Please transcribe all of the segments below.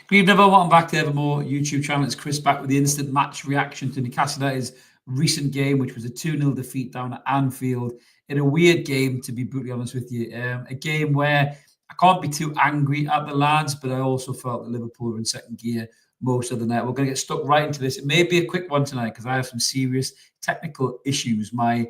Good evening, everyone. Welcome back to Evermore YouTube channel. It's Chris back with the instant match reaction to Newcastle United's recent game, which was a 2-0 defeat down at Anfield in a weird game, to be brutally honest with you. A game where I can't be too angry at the lads, but I also felt that Liverpool were in second gear most of the night. We're going to get stuck right into this. It may be a quick one tonight because I have some serious technical issues. My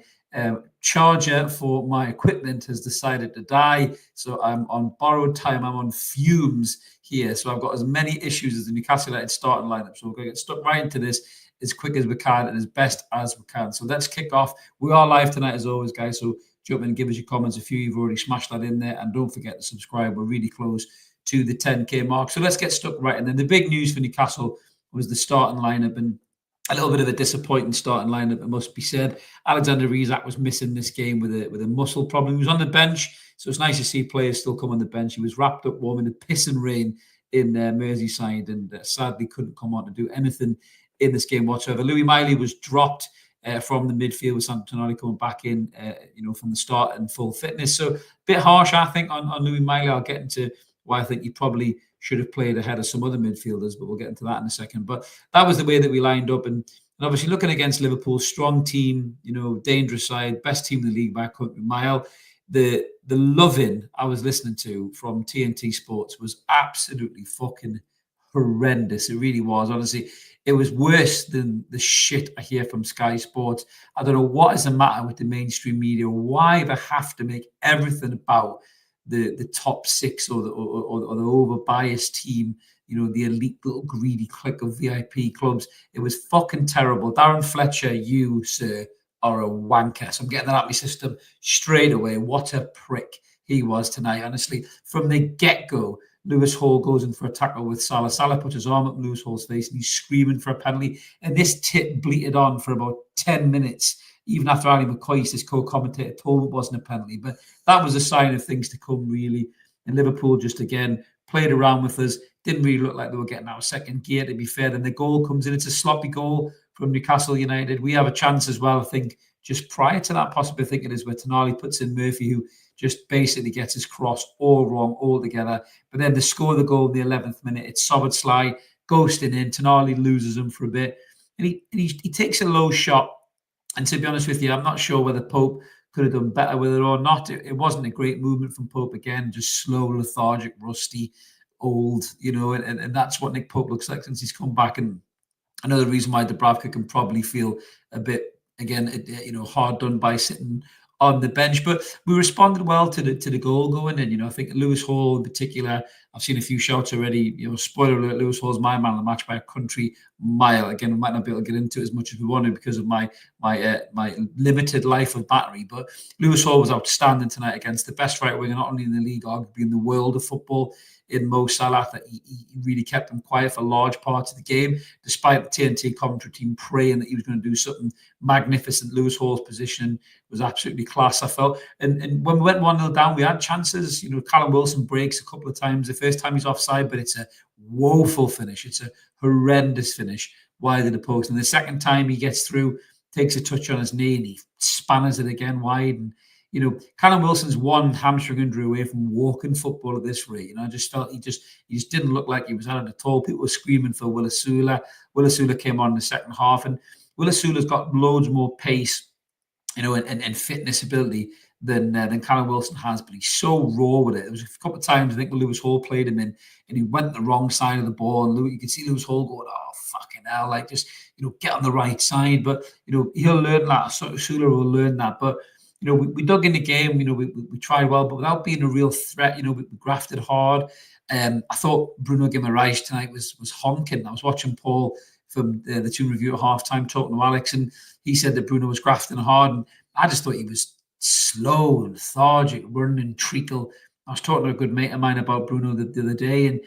charger for my equipment has decided to die, so I'm on borrowed time. I'm on fumes here, so I've got as many issues as the Newcastle United starting lineup. So we're going to get stuck right into this as quick as we can and as best as we can. So let's kick off. We are live tonight as always, guys, so jump in and give us your comments. A few you've already smashed that in there, and don't forget to subscribe. We're really close to the 10k mark, so let's get stuck right. And then the big news for Newcastle was the starting lineup, and a little bit of a disappointing starting lineup, it must be said. Alexander Isak was missing this game with a muscle problem. He was on the bench, so it's nice to see players still come on the bench. He was wrapped up warm in the piss and rain in Merseyside, and sadly couldn't come on to do anything in this game whatsoever. Louis Miley was dropped from the midfield with Tonali coming back in, from the start in full fitness. So a bit harsh, I think, on Louis Miley. I'll get into why I think he probably should have played ahead of some other midfielders, but we'll get into that in a second. But that was the way that we lined up. And obviously looking against Liverpool, strong team, dangerous side, best team in the league by a country mile. The loving I was listening to from TNT Sports was absolutely fucking horrendous. It really was. Honestly, it was worse than the shit I hear from Sky Sports. I don't know what is the matter with the mainstream media. Why they have to make everything about the top six or the over biased team, the elite little greedy clique of VIP clubs. It was fucking terrible. Darren Fletcher, you, sir, are a wanker. So I'm getting that out of my system straight away. What a prick he was tonight, honestly. From the get-go, Lewis Hall goes in for a tackle with Salah. Salah puts his arm up Lewis Hall's face and he's screaming for a penalty. And this tit bleated on for about 10 minutes. Even after Ali McCoy, his co-commentator, told him it wasn't a penalty. But that was a sign of things to come, really. And Liverpool just, again, played around with us. Didn't really look like they were getting out of second gear, to be fair. Then the goal comes in. It's a sloppy goal from Newcastle United. We have a chance as well, I think, just prior to that, possibly I think it is, where Tonali puts in Murphy, who just basically gets his cross all wrong altogether. But then they score the goal in the 11th minute. It's Szoboszlai ghosting in. Tonali loses him for a bit. And he takes a low shot. And to be honest with you, I'm not sure whether Pope could have done better with it or not. It wasn't a great movement from Pope again, just slow, lethargic, rusty, old, and that's what Nick Pope looks like since he's come back. And another reason why Dubravka can probably feel a bit, again, hard done by sitting on the bench. But we responded well to the goal going in. I think Lewis Hall in particular, I've seen a few shouts already. Spoiler alert, Lewis Hall's my man of the match by a country mile. Again, we might not be able to get into it as much as we want to because of my limited life of battery. But Lewis Hall was outstanding tonight against the best right winger, not only in the league, arguably in the world of football, in Mo Salah. That he really kept him quiet for large parts of the game, despite the TNT commentary team praying that he was going to do something magnificent. Lewis Hall's position was absolutely class, I felt. And when we went 1-0 down, we had chances. Callum Wilson breaks a couple of times. The first time he's offside, but it's a woeful finish. It's a horrendous finish wide of the post. And the second time he gets through, takes a touch on his knee and he spanners it again wide. And Callum Wilson's one hamstring injury away from walking football at this rate. I just felt he just didn't look like he was at it at all. People were screaming for Willis Sula. Willis Sula came on in the second half, and Willis Sula's got loads more pace, and fitness ability than Callum Wilson has, but he's so raw with it. There was a couple of times I think when Lewis Hall played him in, and he went the wrong side of the ball, and you could see Lewis Hall going, "Oh fucking hell!" Like just get on the right side. But he'll learn that. Sula will learn that. But we dug in the game. We tried well, but without being a real threat. We grafted hard. I thought Bruno G tonight was honking. I was watching Paul from the team review at halftime, talking to Alex, and he said that Bruno was grafting hard, and I just thought he was slow and lethargic, running and treacle. I was talking to a good mate of mine about Bruno the other day, and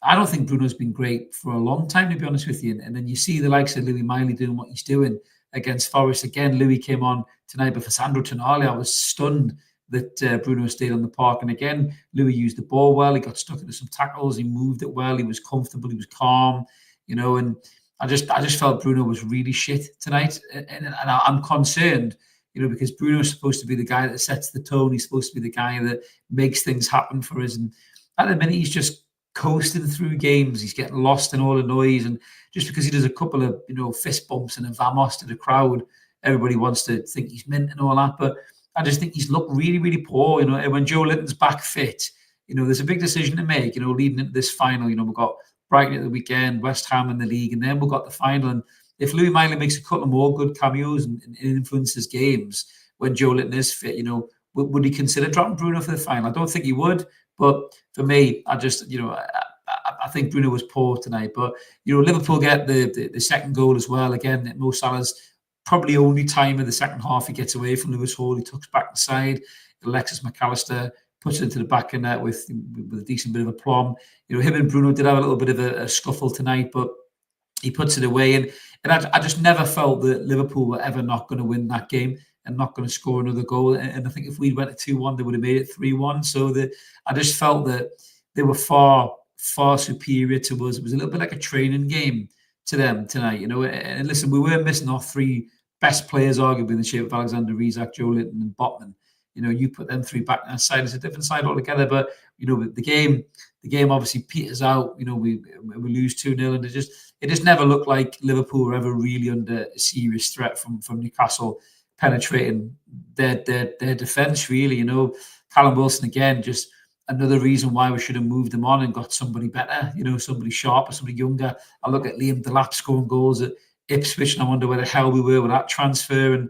I don't think Bruno's been great for a long time, to be honest with you. And then you see the likes of Louis Miley doing what he's doing against Forest. Again, Louis came on tonight, but for Sandro Tonali, I was stunned that Bruno stayed on the park. And again, Louis used the ball well. He got stuck into some tackles. He moved it well. He was comfortable. He was calm, and I just felt Bruno was really shit tonight. And I'm concerned, because Bruno is supposed to be the guy that sets the tone. He's supposed to be the guy that makes things happen for us. And at the minute, he's just coasting through games. He's getting lost in all the noise. And just because he does a couple of, fist bumps and a vamos to the crowd, everybody wants to think he's mint and all that. But I just think he's looked really, really poor. When Joe Linton's back fit, there's a big decision to make, leading into this final. We've got Brighton at the weekend, West Ham in the league, and then we've got the final. And if Louis Miley makes a couple more good cameos and influences games when Joe Linton is fit, would he consider dropping Bruno for the final? I don't think he would. But for me, I just, I think Bruno was poor tonight. But, Liverpool get the second goal as well. Again, Mo Salah's probably only time in the second half he gets away from Lewis Hall. He tucks back inside. Alexis McAllister puts it into the back of net with a decent bit of aplomb. Him and Bruno did have a little bit of a scuffle tonight, but he puts it away. And I just never felt that Liverpool were ever not going to win that game and not going to score another goal. And I think if we went to 2-1, they would have made it 3-1. So I just felt that they were far, far superior to us. It was a little bit like a training game to them tonight, And listen, we were missing our three best players, arguably, in the shape of Alexander Isak, Joe Linton, and Botman. You put them three back on that side, it's a different side altogether. But the game obviously peters out. We lose 2-0, and it just never looked like Liverpool were ever really under a serious threat from Newcastle penetrating their defence. Really, Callum Wilson again, just another reason why we should have moved him on and got somebody better. Somebody sharper, somebody younger. I look at Liam Delap scoring goals at Ipswich, and I wonder where the hell we were with that transfer. And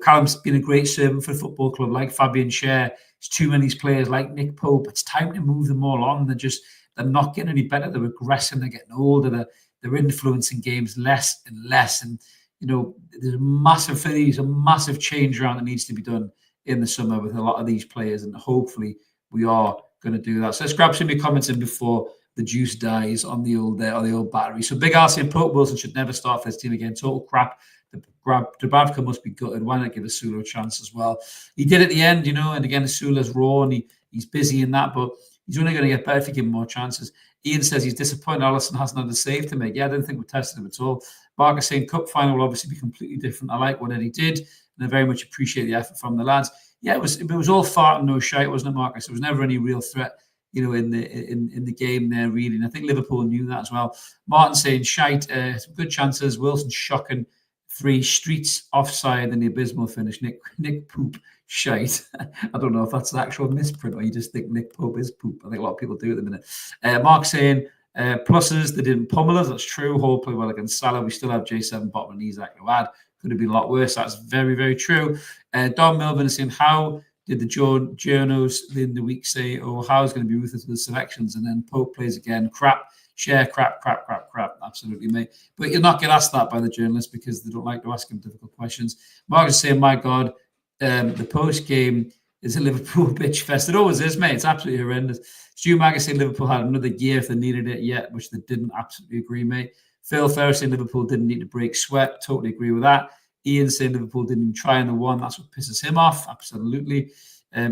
Callum's been a great servant for the football club, like Fabian Schär. It's too many players like Nick Pope. It's time to move them all on. They're not getting any better. They're regressing. They're getting older. They're influencing games less and less. And there's a massive change around that needs to be done in the summer with a lot of these players, and hopefully we are going to do that. So let's grab some of your comments in before the juice dies on the old battery. So Big R saying Pope Wilson should never start for this team again. Total crap. Dubravka must be gutted. Why not give Asula a chance as well? He did at the end, and again, Asula's raw and he's busy in that, but he's only going to get better if you give him more chances. Ian says he's disappointed Alisson hasn't had a save to make. Yeah, I didn't think we tested him at all. Barker saying cup final will obviously be completely different. I like what Eddie did, and I very much appreciate the effort from the lads. Yeah, it was all fart and no shite, wasn't it, Marcus? There was never any real threat, in the game there, really. And I think Liverpool knew that as well. Martin saying shite, some good chances. Wilson shocking. 3 Streets offside and the abysmal finish. Nick Poop shite. I don't know if that's an actual misprint or you just think Nick Pope is poop. I think a lot of people do at the minute. Mark saying pluses, they didn't pummel us. That's true. Hall played well against Salah. We still have J7, Botman, and Isak to add. Could have been a lot worse. That's very, very true. Don Melvin is saying, how did the journos in the week say, how's going to be ruthless with the selections? And then Pope plays again. Crap. Share crap. Absolutely, mate. But you'll not get asked that by the journalists because they don't like to ask him difficult questions. Mark is saying, my God, the post game is a Liverpool bitch fest. It always is, mate. It's absolutely horrendous. Stu Mag is saying Liverpool had another year if they needed it yet, which they didn't. Absolutely agree, mate. Phil Ferris saying Liverpool didn't need to break sweat. Totally agree with that. Ian saying Liverpool didn't even try in the one. That's what pisses him off. Absolutely.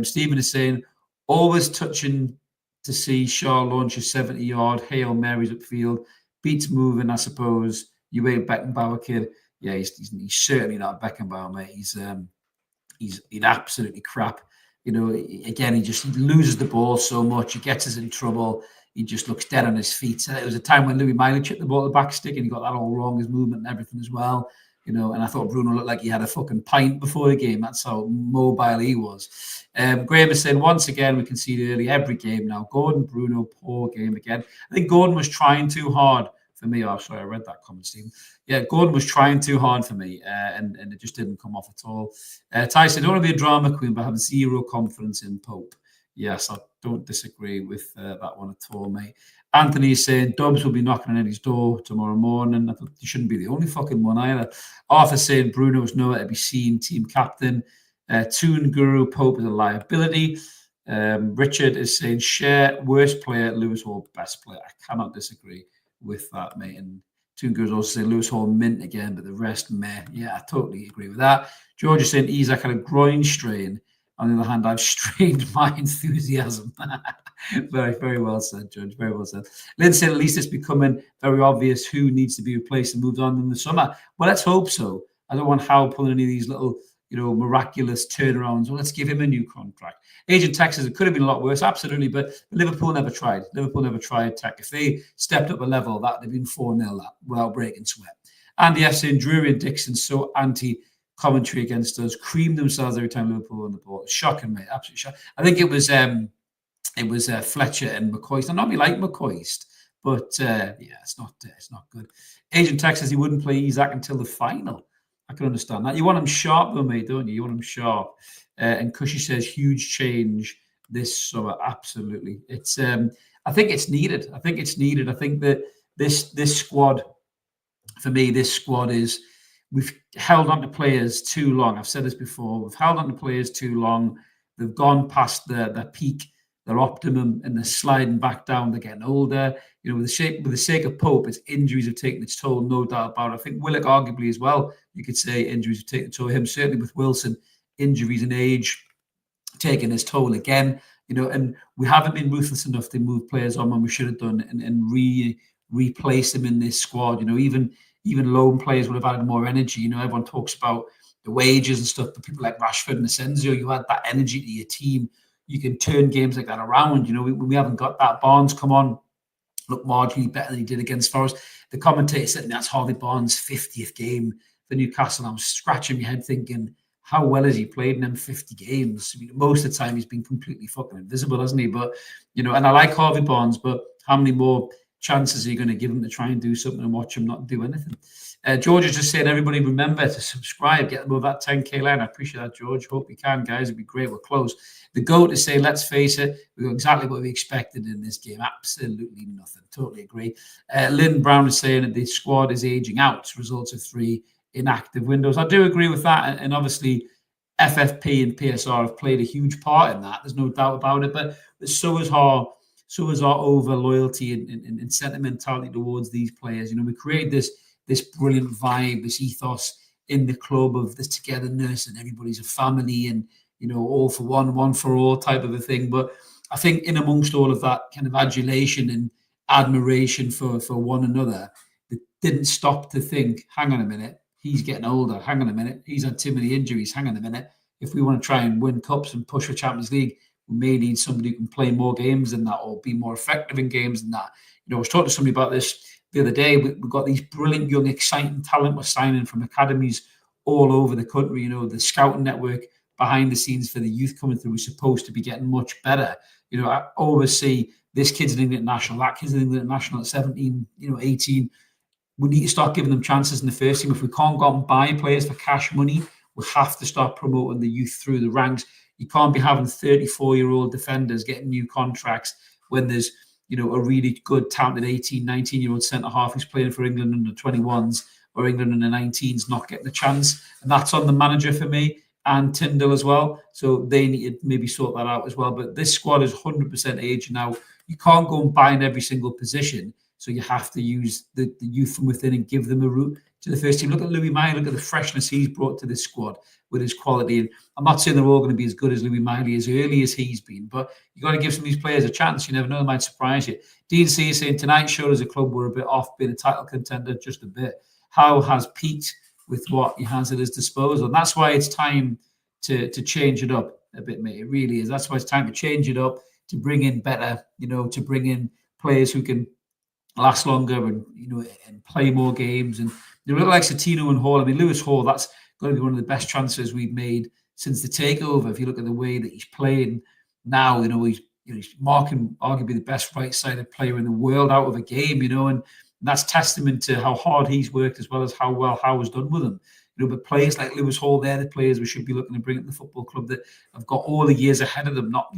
Stephen is saying, always touching to see Shaw launch a 70-yard Hail Marys upfield. Beats moving, I suppose. You ain't Beckenbauer, kid. Yeah, he's certainly not Beckenbauer, mate. He's absolutely crap. Again, he just loses the ball so much. He gets us in trouble. He just looks dead on his feet. So there was a time when Louis Miley chipped the ball at the back stick and he got that all wrong, his movement and everything as well. And I thought Bruno looked like he had a fucking pint before the game. That's how mobile he was. Graham is saying, once again, we concede early every game now. Gordon, Bruno, poor game again. I think Gordon was trying too hard for me. Oh, sorry, I read that comment, Stephen. Yeah, Gordon was trying too hard for me, and it just didn't come off at all. Tyson, don't want to be a drama queen, but I have zero confidence in Pope. Yes, I don't disagree with that one at all, mate. Anthony is saying Dubs will be knocking on Eddie's door tomorrow morning. I thought he shouldn't be the only fucking one either. Arthur saying Bruno is nowhere to be seen, team captain. Toon Guru Pope is a liability. Richard is saying share worst player, Lewis Hall best player. I cannot disagree with that, mate. And Toon Guru is also saying Lewis Hall mint again, but the rest meh. Yeah, I totally agree with that. George is saying Isaac had a groin strain. On the other hand, I've strained my enthusiasm. Very, very well said, Judge. Very well said. Lynn said, at least it's becoming very obvious who needs to be replaced and moved on in the summer. Well, let's hope so. I don't want Howell pulling any of these little, miraculous turnarounds. Well, let's give him a new contract. Agent Texas, it could have been a lot worse, absolutely, but Liverpool never tried. Liverpool never tried tech. If they stepped up a level, that would have been 4-0 without breaking sweat. Andy F. saying Drury and Dixon so anti-commentary against us, creamed themselves every time Liverpool on the ball. Shocking, mate, absolutely shocking. I think it was Fletcher and McCoist. I normally like McCoist, but it's not good. Agent Tex says he wouldn't play Isaac until the final. I can understand that. You want him sharp though, mate, don't you? You want him sharp. And Cushy says huge change this summer. Absolutely, it's. I think it's needed. I think that this squad, for me, is. We've held on to players too long. I've said this before. We've held on to players too long. They've gone past their peak, their optimum, and they're sliding back down. They're getting older. With the sake of Pope, its injuries have taken its toll, no doubt about it. I think Willock, arguably as well, you could say injuries have taken a toll. Him certainly with Wilson, injuries and age taking its toll again. And we haven't been ruthless enough to move players on when we should have done and replace them in this squad. Even loan players would have added more energy. Everyone talks about the wages and stuff, but people like Rashford and Asensio, you add that energy to your team. You can turn games like that around. We haven't got that. Barnes come on, look marginally better than he did against Forest. The commentator said that's Harvey Barnes' 50th game for Newcastle. And I was scratching my head thinking, how well has he played in them 50 games? Most of the time he's been completely fucking invisible, hasn't he? But, and I like Harvey Barnes, but how many more chances are you going to give him to try and do something and watch him not do anything? George is just saying, everybody remember to subscribe, get above that 10K line. I appreciate that, George. Hope you can, guys. It'd be great. We're close. The GOAT is saying, let's face it, we got exactly what we expected in this game. Absolutely nothing. Totally agree. Lynn Brown is saying that the squad is aging out. Results of 3 inactive windows. I do agree with that. And obviously, FFP and PSR have played a huge part in that. There's no doubt about it. But so is our over loyalty and sentimentality towards these players. We created this brilliant vibe, this ethos in the club of this togetherness and everybody's a family and all for one for all type of a thing. But I think in amongst all of that kind of adulation and admiration for one another, it didn't stop to think, hang on a minute, he's getting older. Hang on a minute, he's had too many injuries. Hang on a minute, if we want to try and win cups and push for Champions League, we may need somebody who can play more games than that or be more effective in games than that. I was talking to somebody about this the other day. We've got these brilliant, young, exciting talent we're signing from academies all over the country. The scouting network behind the scenes for the youth coming through is supposed to be getting much better. I always see this kid's an England national, that kid's an England national at 17, 18. We need to start giving them chances in the first team. If we can't go out and buy players for cash money, we have to start promoting the youth through the ranks. You can't be having 34-year-old defenders getting new contracts when there's, a really good, talented 18, 19-year-old centre-half who's playing for England under 21s or England under 19s not getting a chance. And that's on the manager for me and Tyndall as well. So they need to maybe sort that out as well. But this squad is 100% age now. You can't go and buy in every single position. So you have to use the youth from within and give them a route to the first team. Look at Louis Miley. Look at the freshness he's brought to this squad with his quality. And I'm not saying they're all going to be as good as Louis Miley as early as he's been, but you got to give some of these players a chance. You never know, they might surprise you. Dean C is saying tonight showed as a club we're a bit off being a title contender, just a bit. Howe has peaked with what he has at his disposal. And that's why it's time to change it up a bit, mate. It really is. That's why it's time to change it up, to bring in better, to bring in players who can last longer and and play more games. And look like Satino and Hall. I mean, Lewis Hall, that's going to be one of the best transfers we've made since the takeover. If you look at the way that he's playing now, he's marking arguably the best right-sided player in the world out of a game, and that's testament to how hard he's worked as well as how well Howe's done with him. But players like Lewis Hall, they're the players we should be looking to bring up the football club that have got all the years ahead of them, not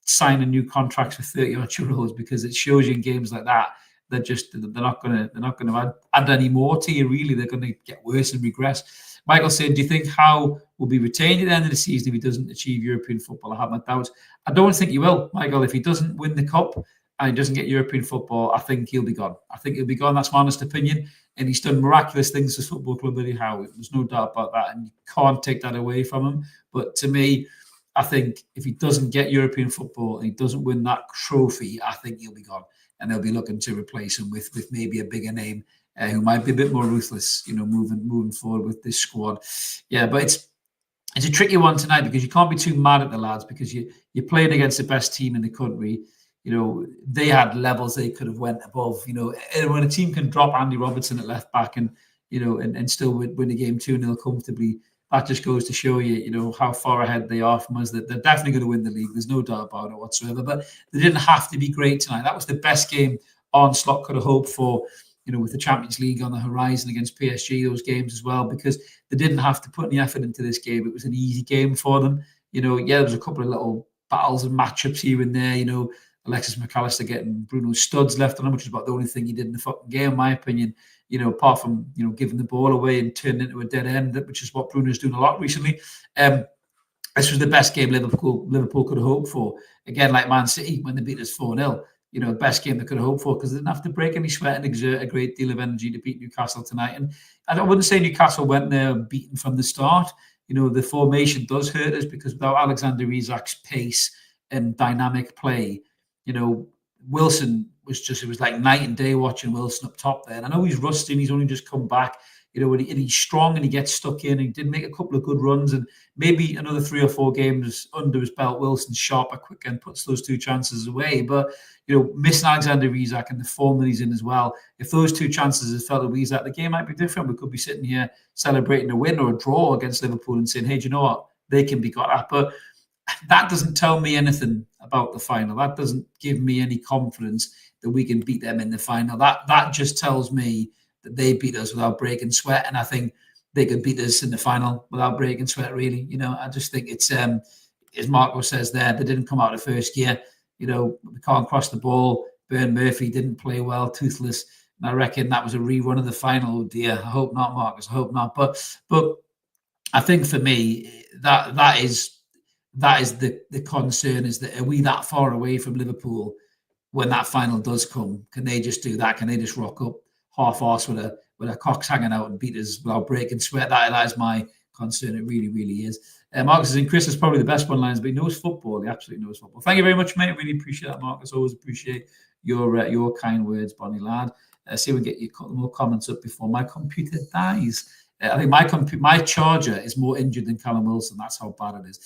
signing new contracts with 30-odd-year-olds, because it shows you in games like that they're not going to add any more to you. Really, they're going to get worse and regress. Michael saying, do you think Howe will be retained at the end of the season if he doesn't achieve European football? I have my doubts. I don't think he will, Michael. If he doesn't win the cup and he doesn't get European football, I think he'll be gone. I think he'll be gone. That's my honest opinion. And he's done miraculous things for Football Club Eddie Howe. There's no doubt about that, and you can't take that away from him. But to me, I think if he doesn't get European football and he doesn't win that trophy, I think he'll be gone. And they'll be looking to replace him with maybe a bigger name who might be a bit more ruthless, moving forward with this squad. Yeah, but it's a tricky one tonight, because you can't be too mad at the lads, because you're playing against the best team in the country. They had levels they could have went above. And when a team can drop Andy Robertson at left back and still win the game 2-0 comfortably, that just goes to show you, how far ahead they are from us. That they're definitely going to win the league. There's no doubt about it whatsoever. But they didn't have to be great tonight. That was the best game Arne Slot could have hoped for, with the Champions League on the horizon against PSG, those games as well, because they didn't have to put any effort into this game. It was an easy game for them. There was a couple of little battles and matchups here and there, Alexis McAllister getting Bruno studs left on him, which is about the only thing he did in the fucking game, in my opinion. Apart from giving the ball away and turning it into a dead end, which is what Bruno's doing a lot recently. This was the best game Liverpool could have hoped for. Again, like Man City when they beat us 4-0. Best game they could have hoped for, because they didn't have to break any sweat and exert a great deal of energy to beat Newcastle tonight. And I wouldn't say Newcastle went there beaten from the start. The formation does hurt us, because without Alexander Isak's pace and dynamic play, Wilson it was like night and day watching Wilson up top there. And I know he's rusty and he's only just come back, and he's strong and he gets stuck in, and he did make a couple of good runs, and maybe another 3 or 4 games under his belt, Wilson's sharper, quick, and puts those 2 chances away. But, missing Alexander Isak and the form that he's in as well, if those 2 chances had fell to Isak, the game might be different. We could be sitting here celebrating a win or a draw against Liverpool and saying, hey, do you know what? They can be got at. But that doesn't tell me anything about the final. That doesn't give me any confidence that we can beat them in the final. That just tells me that they beat us without breaking sweat, and I think they could beat us in the final without breaking sweat, really. I just think it's, as Marco says there, they didn't come out the first year. We can't cross the ball. Byrne Murphy didn't play well, toothless. And I reckon that was a rerun of the final. Oh dear, I hope not, Marcus. I hope not. But I think for me, that is the concern, is that are we that far away from Liverpool when that final does come? Can they just do that? Can they just rock up half-arse with a cocks hanging out and beat us without breaking sweat? That is my concern. It really, really is. Marcus is in. Chris is probably the best one-liners, but he knows football. He absolutely knows football. Thank you very much, mate. I really appreciate that, Marcus. Always appreciate your kind words, Bonnie lad. See if we get more comments up before my computer dies. I think my charger is more injured than Callum Wilson. That's how bad it is.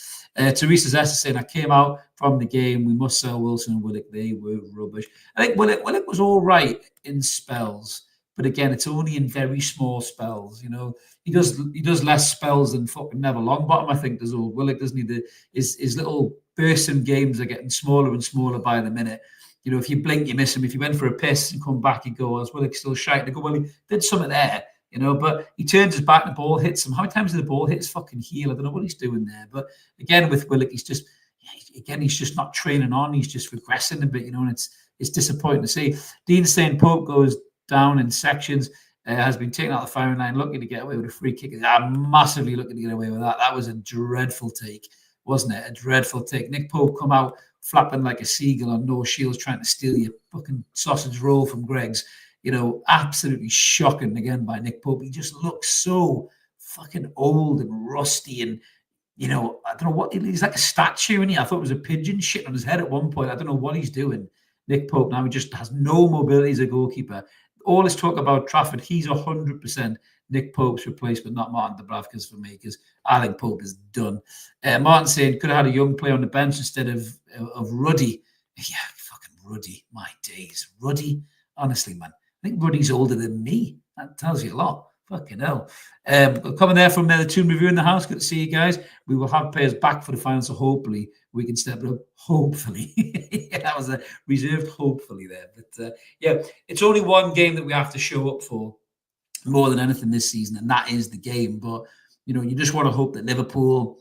Teresa Zesta saying, I came out from the game. We must sell Wilson and Willock. They were rubbish. I think Willock was all right in spells, but again, it's only in very small spells. He does less spells than fucking Neville Longbottom, I think, does old Willock, doesn't he? His little bursts in games are getting smaller and smaller by the minute. If you blink, you miss him. If you went for a piss and come back, you go, is Willock still shite? They go, well, he did something there. But he turns his back and the ball hits him. How many times did the ball hit his fucking heel? I don't know what he's doing there. But again, with Willock, he's just not training on. He's just regressing a bit, and it's disappointing to see. Dean saying Pope goes down in sections, has been taken out of the firing line, looking to get away with a free kick. I'm massively looking to get away with that. That was a dreadful take, wasn't it? A dreadful take. Nick Pope come out flapping like a seagull on no shields, trying to steal your fucking sausage roll from Greg's. Absolutely shocking again by Nick Pope. He just looks so fucking old and rusty, and I don't know what he's like, a statue. And I thought it was a pigeon shit on his head at one point. I don't know what he's doing. Nick Pope now, he just has no mobility as a goalkeeper. All this talk about Trafford, he's 100% Nick Pope's replacement, not Martin Dubravka's for me, because I think Pope is done. Martin saying could have had a young player on the bench instead of Ruddy. Yeah, fucking Ruddy. My days, Ruddy. Honestly, man. I think Ruddy's older than me. That tells you a lot. Fucking hell. Coming there from the Toon Review in the house. Good to see you guys. We will have players back for the final, so hopefully we can step it up. Hopefully. Yeah, that was a reserved hopefully there. But yeah, it's only one game that we have to show up for more than anything this season, and that is the game. But, you just want to hope that Liverpool,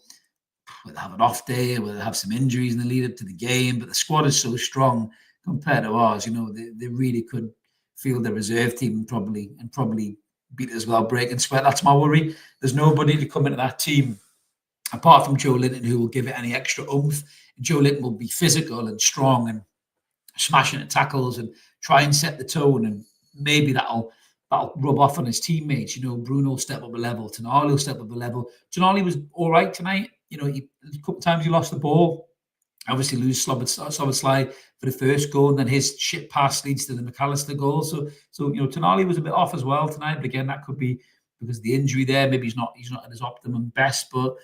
whether they have an off day, whether they have some injuries in the lead up to the game. But the squad is so strong compared to ours. They really could field the reserve team and probably beat us well, break and sweat. That's my worry. There's nobody to come into that team apart from Joe Linton who will give it any extra oomph. Joe Linton will be physical and strong and smashing at tackles and try and set the tone, and maybe that'll rub off on his teammates. Bruno will step up a level, Tonali will step up a level. Tonali was all right tonight. A couple of times he lost the ball. Obviously lose Szoboszlai for the first goal, and then his shit pass leads to the McAllister goal. So Tonali was a bit off as well tonight, but again, that could be because of the injury there. Maybe he's not at his optimum best, but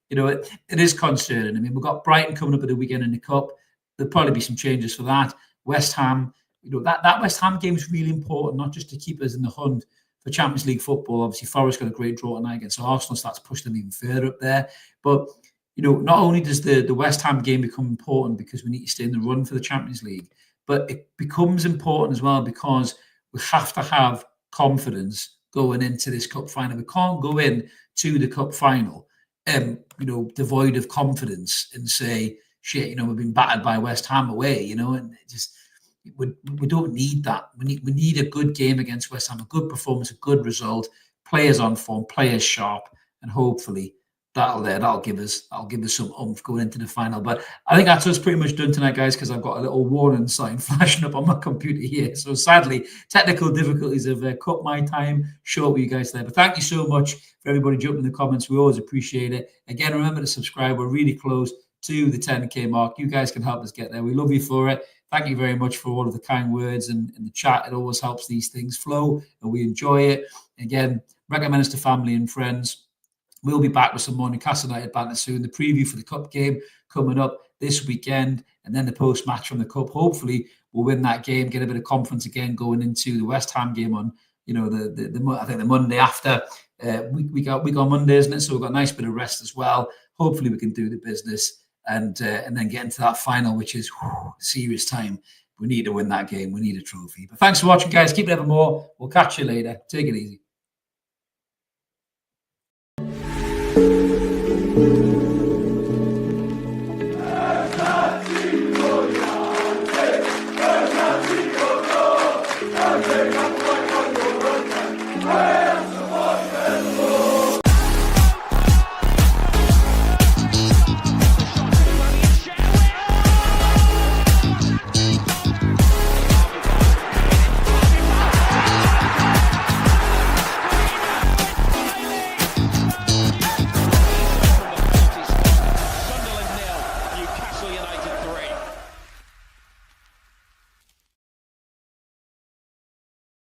it is concerning. I mean, we've got Brighton coming up at the weekend in the Cup. There'll probably be some changes for that. West Ham, that West Ham game is really important, not just to keep us in the hunt for Champions League football. Obviously, Forest got a great draw tonight against Arsenal, so that's pushed them even further up there. But not only does the West Ham game become important because we need to stay in the run for the Champions League, but it becomes important as well because we have to have confidence going into this cup final. We can't go in to the cup final, devoid of confidence and say, shit, we've been battered by West Ham away, and we don't need that. We need a good game against West Ham, a good performance, a good result, players on form, players sharp, and hopefully that'll give us some oomph going into the final. But I think that's us pretty much done tonight, guys, because I've got a little warning sign flashing up on my computer here. So sadly, technical difficulties have cut my time short with you guys today. But thank you so much for everybody jumping in the comments. We always appreciate it. Again, remember to subscribe. We're really close to the 10K mark. You guys can help us get there. We love you for it. Thank you very much for all of the kind words and the chat. It always helps these things flow, and we enjoy it. Again, recommend us to family and friends. We'll be back with some more Newcastle United banter soon. The preview for the Cup game coming up this weekend, and then the post-match from the Cup. Hopefully, we'll win that game, get a bit of confidence again going into the West Ham game on, I think the Monday after. We got Monday, isn't it? So we've got a nice bit of rest as well. Hopefully, we can do the business and then get into that final, which is serious time. We need to win that game. We need a trophy. But thanks for watching, guys. Keep it evermore. We'll catch you later. Take it easy.